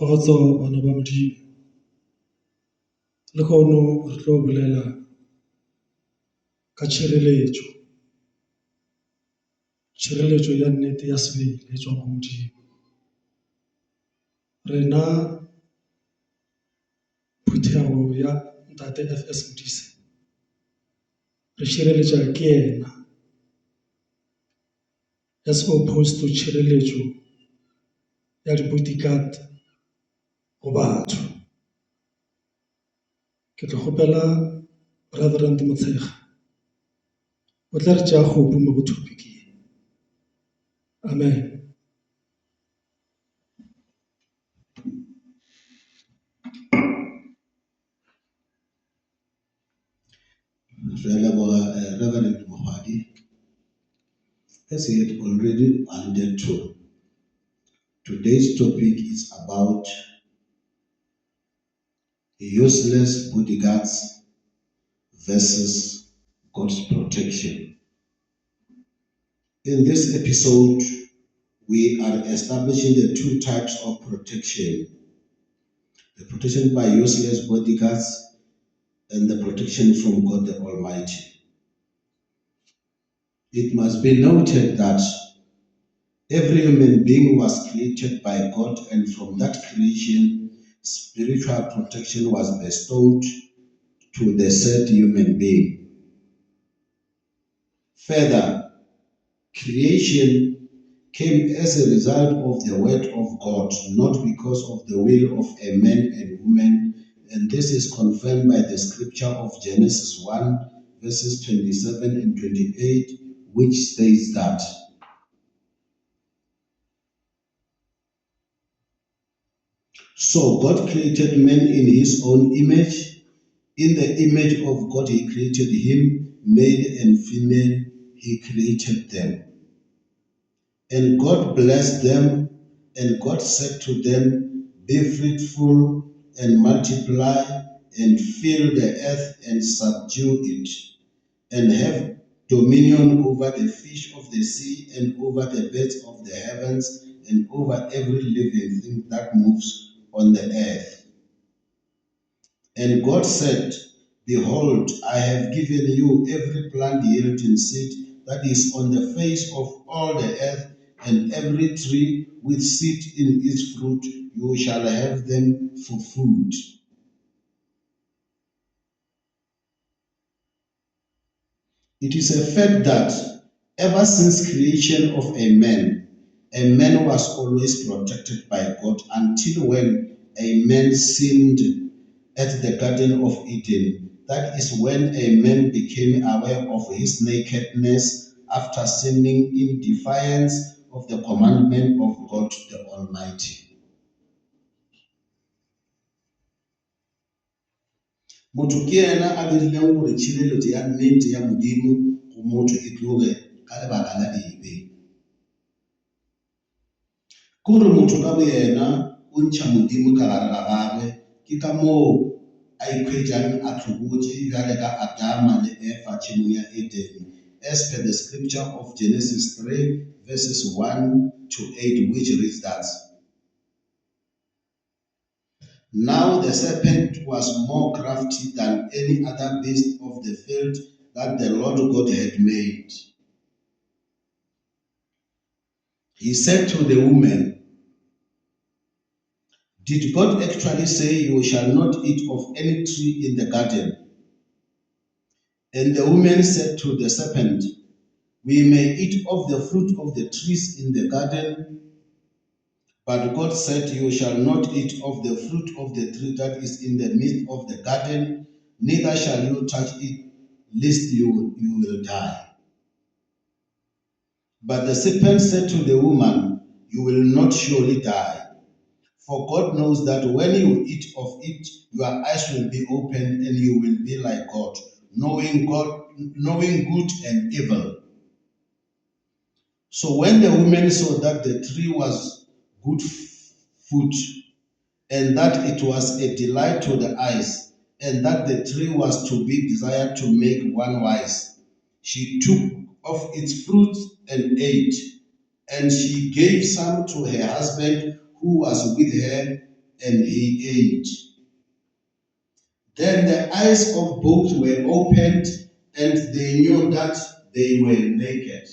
Kgotso bana ba Modimo. Le kono re tlo bolela ka tshireletso. Tshireletso ya nnete ya sebele e tswang ho Modimo. Rena phutheho ya ntate FS Modise. Re tshireletsa ke yena. As opposed to tshireletso ya di-bodyguard ho batho. Ke tlo kgopela Reverend Motshekga. O tla re tja kgopo mo go thopikeng. Amen. Reverend Mohadi, as he had already alluded to, today's topic is about useless bodyguards versus God's protection. In this episode, we are establishing the two types of protection: the protection by useless bodyguards and the protection from God the Almighty. It must be noted that every human being was created by God, and from that creation, spiritual protection was bestowed to the said human being. Further, creation came as a result of the word of God, not because of the will of a man and woman, and this is confirmed by the scripture of Genesis 1, verses 27 and 28, which states that so God created man in his own image. In the image of God he created him, male and female he created them. And God blessed them, and God said to them, be fruitful and multiply and fill the earth and subdue it, and have dominion over the fish of the sea and over the birds of the heavens and over every living thing that moves on the earth. And God said, behold, I have given you every plant yielding seed that is on the face of all the earth, and every tree with seed in its fruit, you shall have them for food. It is a fact that ever since creation of a man was always protected by God until when a man sinned at the Garden of Eden. That is when a man became aware of his nakedness after sinning in defiance of the commandment of God the Almighty. Motho ke yena a dirileng gore tshireletso ya nnete ya Modimo go motho e tloge ka lebaka la ebe. Ke gore motho ka bo yena o ntšha Modimo ka gare ga gagwe, ke ka moo a ikhwetšang a tlhobotše bjale ka Adama le Eva tšhemong ya Eden, as per the scripture of Genesis 3 verses 1 to 8, which reads that, now the serpent was more crafty than any other beast of the field that the Lord God had made. He said to the woman, did God actually say you shall not eat of any tree in the garden? And the woman said to the serpent, we may eat of the fruit of the trees in the garden, but God said, you shall not eat of the fruit of the tree that is in the midst of the garden, neither shall you touch it, lest you will die. But the serpent said to the woman, you will not surely die. For God knows that when you eat of it, your eyes will be opened and you will be like God, knowing good and evil. So when the woman saw that the tree was good food, and that it was a delight to the eyes, and that the tree was to be desired to make one wise, she took of its fruit and ate, and she gave some to her husband who was with her, and he ate. Then the eyes of both were opened, and they knew that they were naked.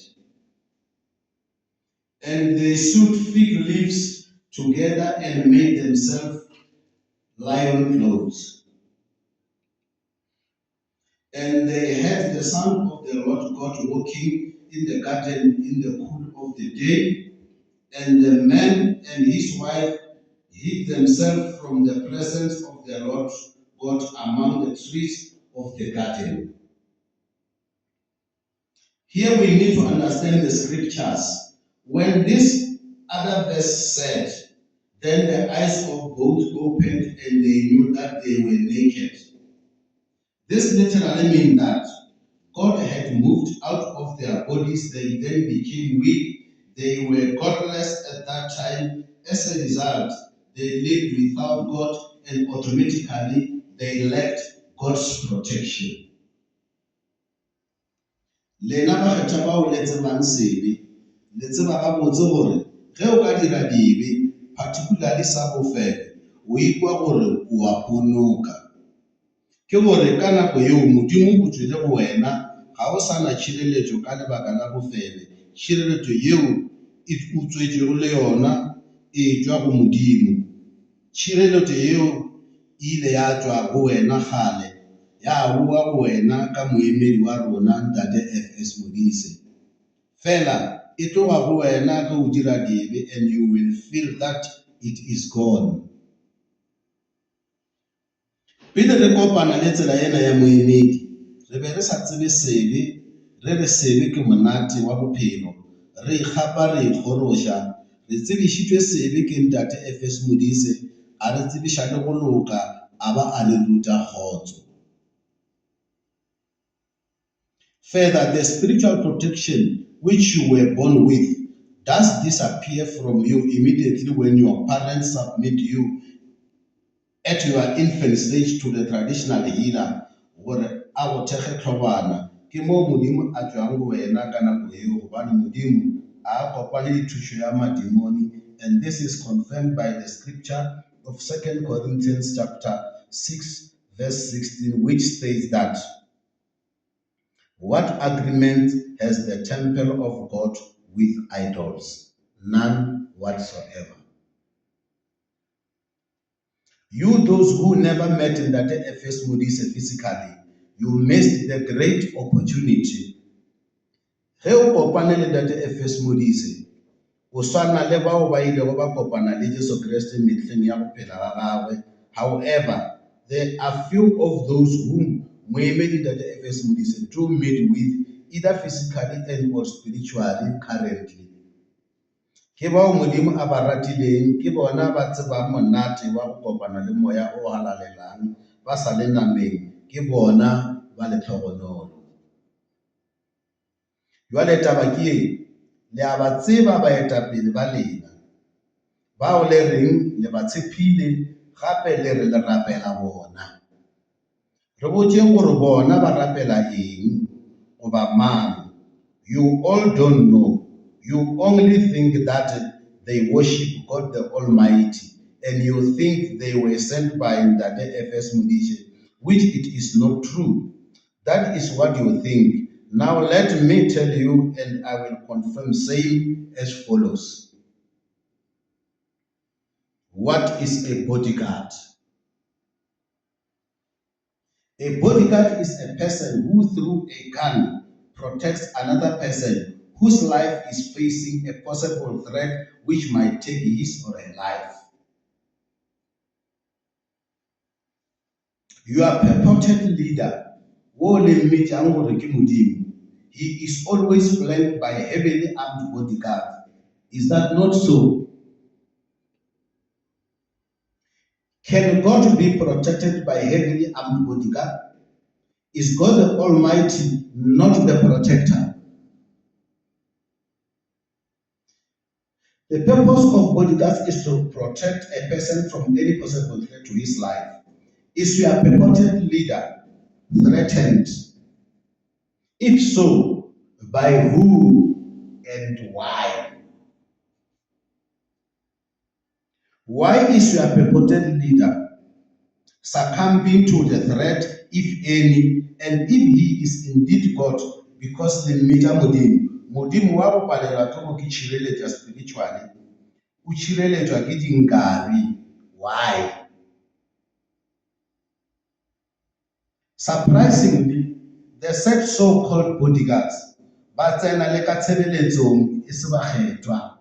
And they sewed fig leaves together and made themselves lion clothes. And they heard the sound of the Lord God walking in the garden in the cool of the day. And the man and his wife hid themselves from the presence of the Lord God among the trees of the garden. Here we need to understand the scriptures. When this other verse said, then the eyes of both opened and they knew that they were naked. This literally means that God had moved out of their bodies, they then became weak, they were godless at that time. As a result, they lived without God and automatically they lacked God's protection. Lena ba kgetha ba o letse bang sebe le tseba ga botse gore ge o ka dira dibe particularly sa bofebe o ikwa gore o a ponoka ke gore ka nako eo modimo o tswile go wena ga o sana tshireletso ka lebaka la bofebe tshireletso yeo e utswetšego le yona e tswa go modimo tshireletso yeo ile ya tswa go wena gale ya bua go wena ka moemedi wa rona ntate FS Modise fela e tloga go wena ge o dira dibe and you will feel that it is gone. Pele re kopana le tsela ena ya moemedi re be re sa tsebe sebe re sebe ke monate wa bophelo re ikgapa re ikgoroša re tsebišitšwe sebe ke ntate FS Modise a re tsebiša le go loka a ba a le ruta kgotso. Further, the spiritual protection which you were born with does disappear from you immediately when your parents submit you at your infant stage to the traditional healer gore a go thekge tlhobana ke mo modimo a tswang go wena ka nako eo gobane modimo a kopane le thušo ya madimoni, and this is confirmed by the scripture of 2 Corinthians chapter 6 verse 16 which states that what agreement has the temple of God with idols? None whatsoever. You, those who never met Ndate FS Modise physically, you missed the great opportunity. Ge o kopane le Ndate FS Modise, o swana le bao ba ile go ba kopana le Jesu Kriste mehleng ya go phela ga gagwe. However, there are few of those whom moemedi Ndate FS Modise do meet with either physically and or spiritually currently. Ke bao modimo a ba ratileng ke bona ba tsebang monate wa go kopana le moya o halalelang ba sa le nameng ke bona ba le tlhogonolo. Jwale taba ke e le a ba tseba baetapele ba lena bao le reng le ba tshepile gape le re le rapela bona. Re botseng gore bona ba rapela eng goba mang. You all don't know. You only think that they worship God the Almighty and you think they were sent by Ndate FS Modise, which it is not true. That is what you think. Now let me tell you and I will confirm saying as follows. What is a bodyguard? A bodyguard is a person who through a gun protects another person whose life is facing a possible threat which might take his or her life. Your purported leader, he is always flanked by a heavily armed bodyguard. Is that not so? Can God be protected by a heavily armed bodyguard? Is God the Almighty not the protector? The purpose of bodyguards is to protect a person from any possible threat to his life. Is your purported leader threatened? If so, by who and why? Why is your purported leader succumbing to the threat, if any, and if he is indeed God? Because the meter Modimo wa go palelwa ke go ke tshireletsa spiritually, o tshireletswa ke dinkabi. Why? Surprisingly, the said so-called bodyguards ba tsena le ka tshebeletsong e se bakgethwa,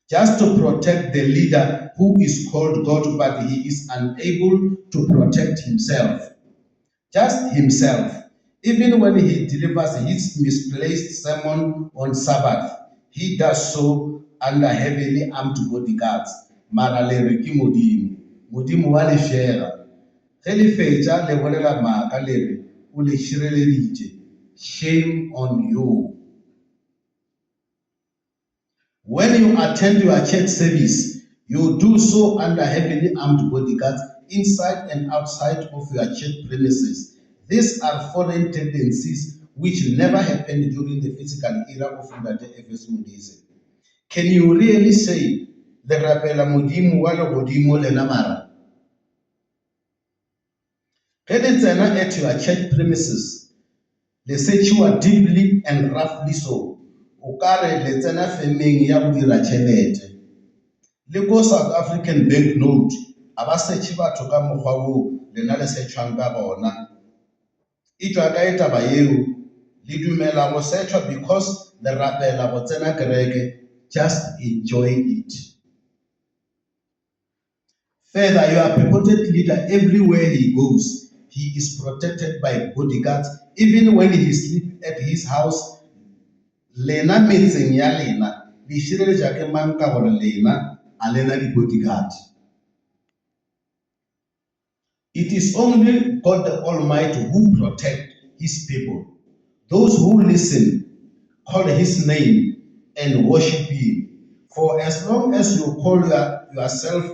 just to protect the leader who is called God, but he is unable to protect himself. Just himself. Even when he delivers his misplaced sermon on Sabbath, he does so under heavily armed bodyguards. Mara le re ke Modimo. Modimo wa le shera. Ge le fetša le bolela maaka le re o le šireleditše. Shame on you. When you attend your church service, you do so under heavily armed bodyguards inside and outside of your church premises. These are foreign tendencies which never happened during the physical era of F.S. Modise. Can you really say the rapela Modimo wa legodimo le namara? Ge le tsena at your church premises, le searchiwa deeply and roughly so. O ka re le tsena femeng ya go dira tšhelete. Le go South African banknote, a ba searche batho ka mokgwa o lena le searchwang ka bona. E tšwa kae taba yeo? Le dumela go searchwa because le rapela go tsena kereke. Just enjoy it. Further, your purported leader, everywhere he goes, he is protected by bodyguards. Even when he sleeps at his house, lena metseng ya lena le šireletša ke mang ka gore lena a lena di bodyguard. It is only God the Almighty who protect his people. Those who listen, call his name, and worship him. For as long as you call yourself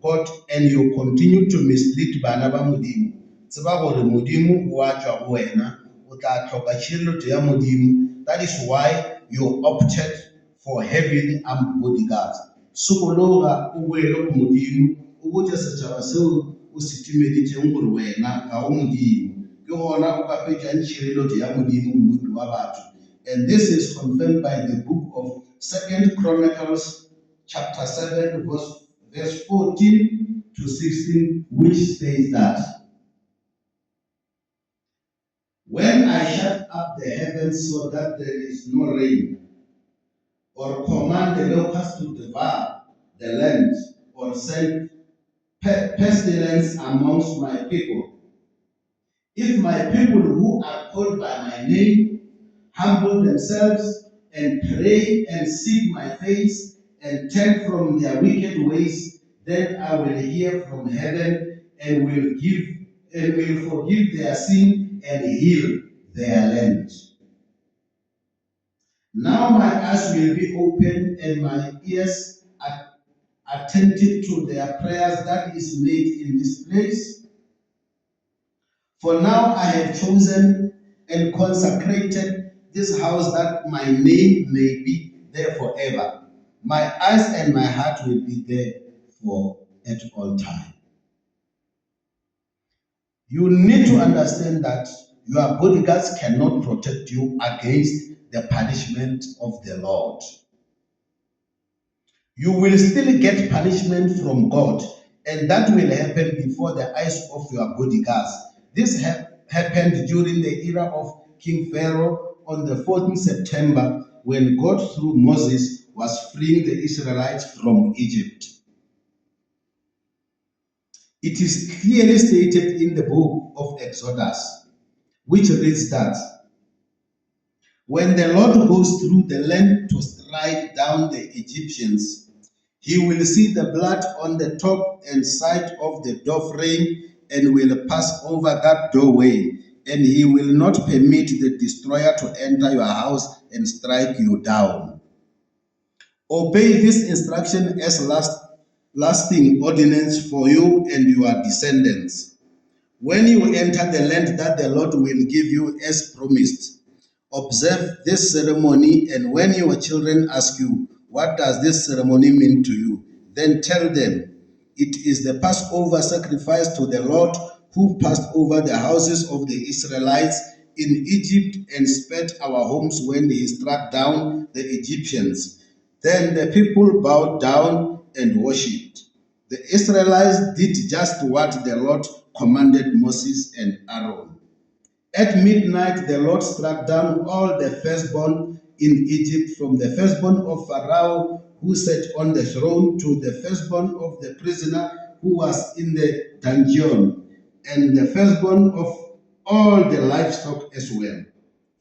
God and you continue to mislead bana ba Modimo, tseba gore Modimo wa tšwa go wena, o tla tlhoka tšhireletšo ya Modimo. That is why you opted for heavily armed bodyguards. Sukologa o boele go Modimo, o botše setšhaba seo o se timeditšeng gore wena ga o Modimo. Ke gona o ka fetšang tšhireletšo ya Modimo mmupi wa batho. And this is confirmed by the book of 2 Chronicles chapter 7 verse 14 to 16, which says that when I shut up the heavens so that there is no rain, or command the locusts to devour the land, or send pestilence amongst my people, if my people who are called by my name humble themselves and pray and seek my face and turn from their wicked ways, then I will hear from heaven and will forgive their sin and heal their land. Now my eyes will be open and my ears attentive to their prayers that is made in this place. For now I have chosen and consecrated this house that my name may be there forever. My eyes and my heart will be there for at all time. You need to understand that your bodyguards cannot protect you against the punishment of the Lord. You will still get punishment from God, and that will happen before the eyes of your bodyguards. This happened during the era of King Pharaoh on the 14th September when God through Moses was freeing the Israelites from Egypt. It is clearly stated in the book of Exodus, which reads that when the Lord goes through the land to strike down the Egyptians, he will see the blood on the top and side of the doorframe and will pass over that doorway, and he will not permit the destroyer to enter your house and strike you down. Obey this instruction as lasting ordinance for you and your descendants. When you enter the land that the Lord will give you as promised, observe this ceremony, and when your children ask you, what does this ceremony mean to you? Then tell them, it is the Passover sacrifice to the Lord who passed over the houses of the Israelites in Egypt and spared our homes when he struck down the Egyptians. Then the people bowed down and worshipped. The Israelites did just what the Lord commanded Moses and Aaron. At midnight, the Lord struck down all the firstborn in Egypt, from the firstborn of Pharaoh who sat on the throne to the firstborn of the prisoner who was in the dungeon, and the firstborn of all the livestock as well.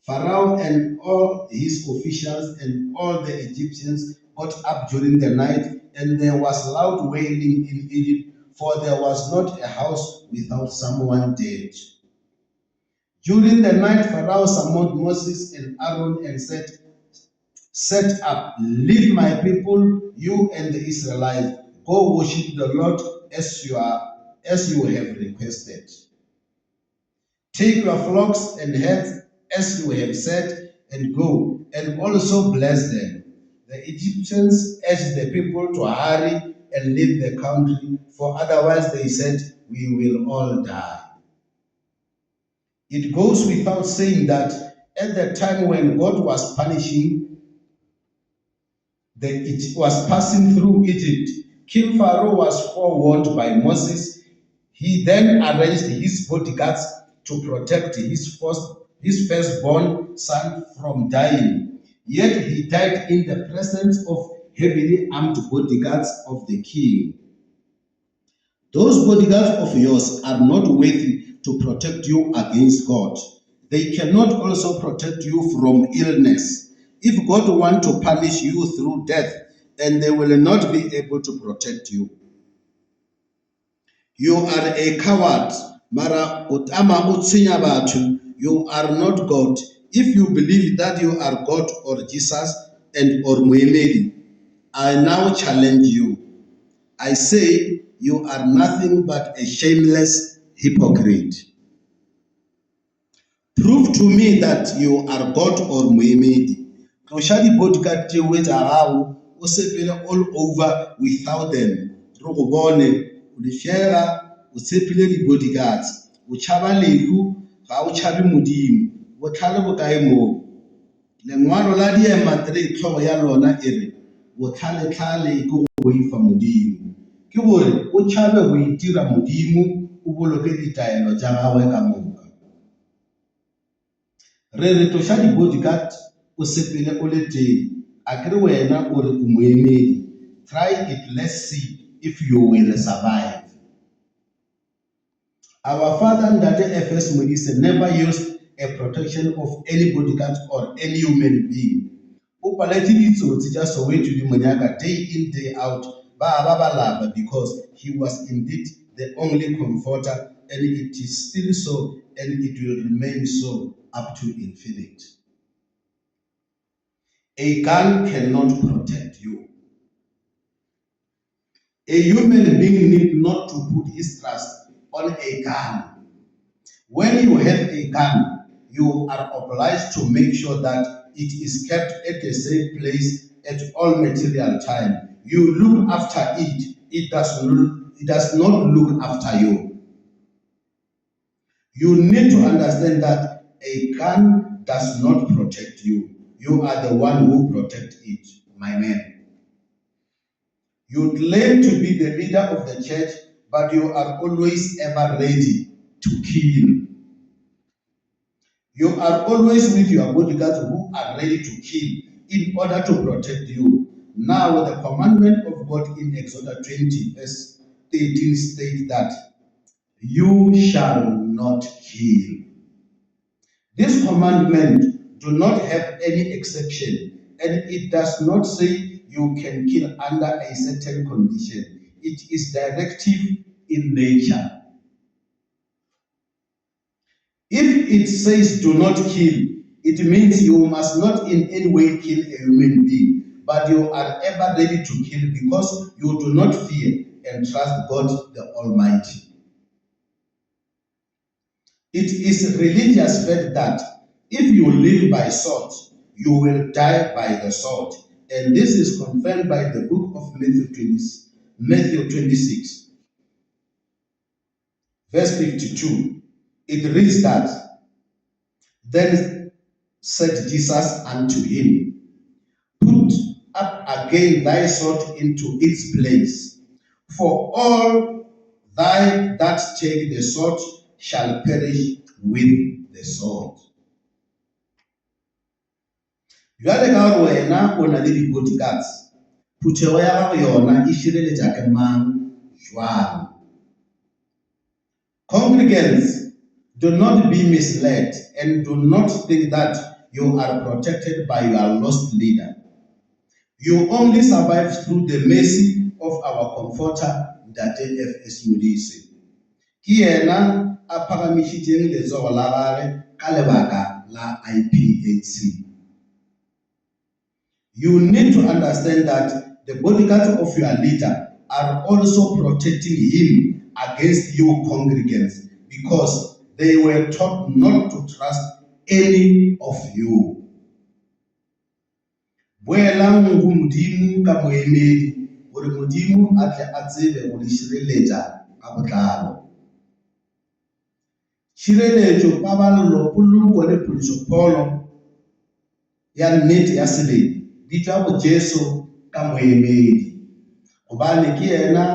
Pharaoh and all his officials and all the Egyptians got up during the night, and there was loud wailing in Egypt, for there was not a house without someone dead. During the night, Pharaoh summoned Moses and Aaron and said, "Set up, leave my people, you and the Israelites. Go worship the Lord as you have requested. Take your flocks and herds as you have said, and go, and also bless them." The Egyptians urged the people to hurry and leave the country, for otherwise they said, "We will all die." It goes without saying that at the time when God was passing through Egypt, King Pharaoh was forewarned by Moses. He then arranged his bodyguards to protect his firstborn son from dying. Yet he died in the presence of heavily armed bodyguards of the king. Those bodyguards of yours are not worthy to protect you against God. They cannot also protect you from illness. If God wants to punish you through death, then they will not be able to protect you. You are a coward, mara utama utsinya bathu. You are not God. If you believe that you are God or Jesus and or Muhammad, I now challenge you. I say you are nothing but a shameless hypocrite. Prove to me that you are God or Muhammad. Tloša di-bodyguard tšeo tša gago o sepele all over without them. Re go bone o di fega o tshepile di-bodyguards. O tšhaba lehu ga o tšhabe modimo. Bohlale bo kae moo? Lengwalo la diema 3 tlhogo ya lona e re bohlale-hlale ke go boifa modimo. Ke gore o tšhabe go itira modimo o boloke ditaelo tša gagwe ka moka. Re re tloša di-bodyguard o sepele o le teng. A kere wena o re o moemedi. Try it, let's see if you will survive. Our father Ndate F.S. Modise never used a protection of any bodyguard or any human being. O paletse ditsotsi tša Soweto di monyaka day in day out ba lapa because he was indeed the only comforter, and it is still so, and it will remain so up to infinite. A gun cannot protect you. A human being need not to put his trust on a gun. When you have a gun, you are obliged to make sure that it is kept at a safe place at all material time. You look after it. It does not look after you. You need to understand that a gun does not protect you. You are the one who protects it, my man. You claim to be the leader of the church, but you are always ever ready to kill. You are always with your bodyguards who are ready to kill in order to protect you. Now the commandment of God in Exodus 20 verse 18 states that you shall not kill. This commandment do not have any exception, and it does not say you can kill under a certain condition. It is directive in nature. If it says do not kill, it means you must not in any way kill a human being, but you are ever ready to kill because you do not fear and trust God the Almighty. It is religious faith that if you live by sword, you will die by the sword. And this is confirmed by the book of Matthew Matthew 26, verse 52, it reads that, Then said Jesus unto him, Put up again thy sword into its place, for all thy that take the sword shall perish with the sword. Jwale ka hore wena o na le di-bodyguards, phuthego ya gago yona e šireletša ke mang jwang? Congregants, do not be misled and do not think that you are protected by your lost leader. You only survive through the mercy of our comforter, Ntate FS Modise. Ke yena a phagamišitšeng letsogo la gagwe ka lebaka la IPHC. You need to understand that the bodyguards of your leader are also protecting him against you congregants because they were taught not to trust any of you. Boelang go Modimo ka moemedi gore Modimo a tle a tsebe go le šireletša ka botlalo. Šireletšo, paballo, poloko le phološopholo ya nnete ya sebele di tšwa go Jesu ka moemedi, gobane ke yena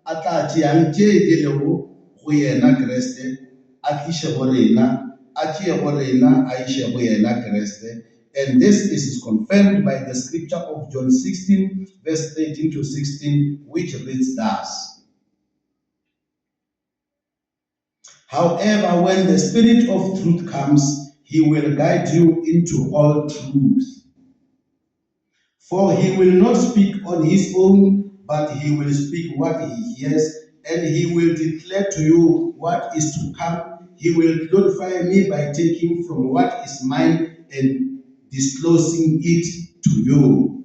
a tla tšeang tše di lego go yena Kriste a tliše go rena, a tšee go rena a iše go yena Kriste. And this is confirmed by the scripture of John 16, verse 13 to 16, which reads thus. However, when the Spirit of truth comes, he will guide you into all truth. For he will not speak on his own, but he will speak what he hears, and he will declare to you what is to come. He will glorify me by taking from what is mine and disclosing it to you.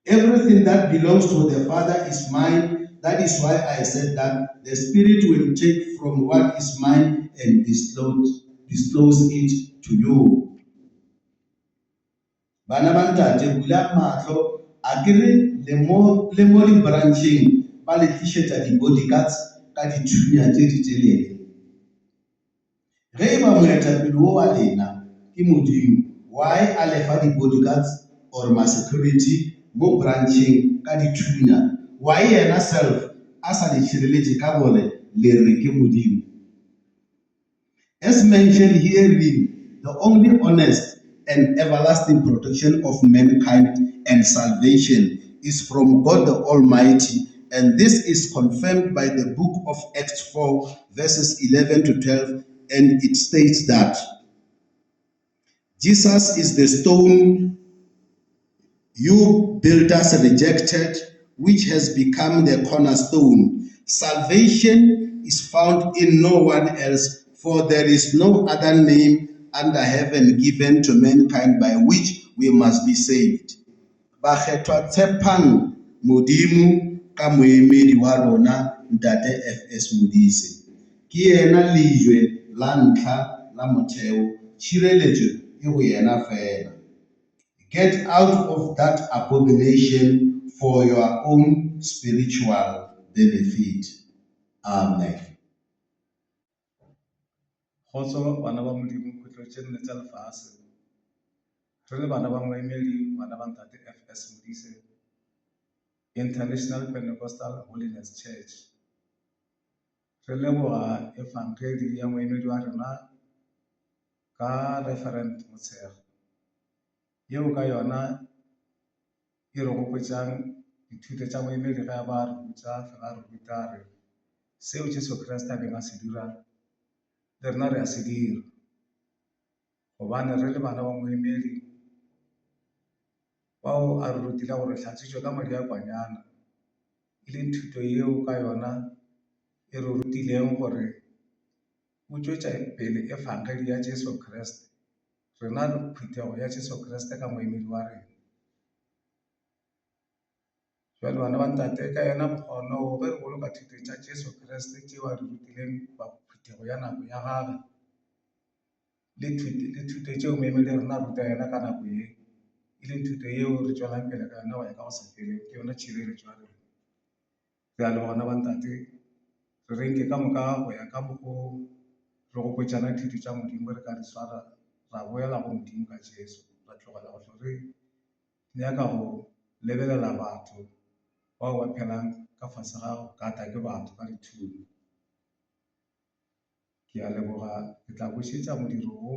Everything that belongs to the Father is mine. That is why I said that the Spirit will take from what is mine and disclose it to you. Bana ba ntate, bula mahlo, a kere le mo di-brancheng ba le tlišetša di-bodyguards ka dithunya tše ditelele. Ge e ba moetapele wo wa lena ke Modimo, why a lefa di-bodyguards or ma-security mo brancheng ka dithunya? Why yena self a sa le šireletše ka gore le re ke Modimo? As mentioned herein, the only honest and everlasting protection of mankind and salvation is from God the Almighty, and this is confirmed by the book of Acts 4, verses 11 to 12, and it states that Jesus is the stone you builders rejected, which has become the cornerstone. Salvation is found in no one else, for there is no other name under heaven given to mankind by which we must be saved. Bakgethwa tshepang Modimo ka moemedi wa rona Ntate FS Modise. Ke yena lejwe la ntlha la motheo, tšhireletšo e go yena fela. Get out of that abomination for your own spiritual benefit. Amen. Kgotso bana ba Modimo khutlo tše nne tša lefase. Re le bana ba moemedi, bana ba Ntate FS Modise, International Pentecostal Holiness Church. Re leboga evangeli ya moemedi wa rena ka Reverend Motshega, yeo ka yona e re gopotšang dithuto tša moemedi ge ba re rutša fela re ruta re seo Jesu Kriste a beng a se dira le rena re a se dira, gobane re le bana ba moemedi bao a re rutile gore hlatsitšwe ka madi a kwanyana, e leng thuto yeo ka yona e re rutileng gore o tšwetša pele evangeli ya Jesu Kriste, rena le phutego ya Jesu Kriste ka moemedi wa rena. Jwale bana ba ntate ka yena bokgono ge re boloka thuto tša Jesu Kriste tšeo a re rutileng ba phutego ya nako ya gagwe le thuto tšeo moemedi rena ruta yena ka nako ye, e leng thuto yeo re tšwelang pele ka yona wa ya ka go se fele, ke yona tšhireletšo ya rena. Re a leboga ba ntate re renke ka moka go ya ka mokgo re go kwetšana dithuto tša modimo re ka di swara ra boela go modimo ka Jesu ra tlogela go hlore nyaka go lebelela batho bao ba phelang ka fase ga go gata ke batho ka dithuno. Ke a leboga ke tla bušetša modiro wo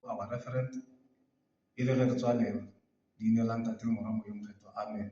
our referent e le ge re tswalela leina la ntate le moramo yo mokgetho. Amen.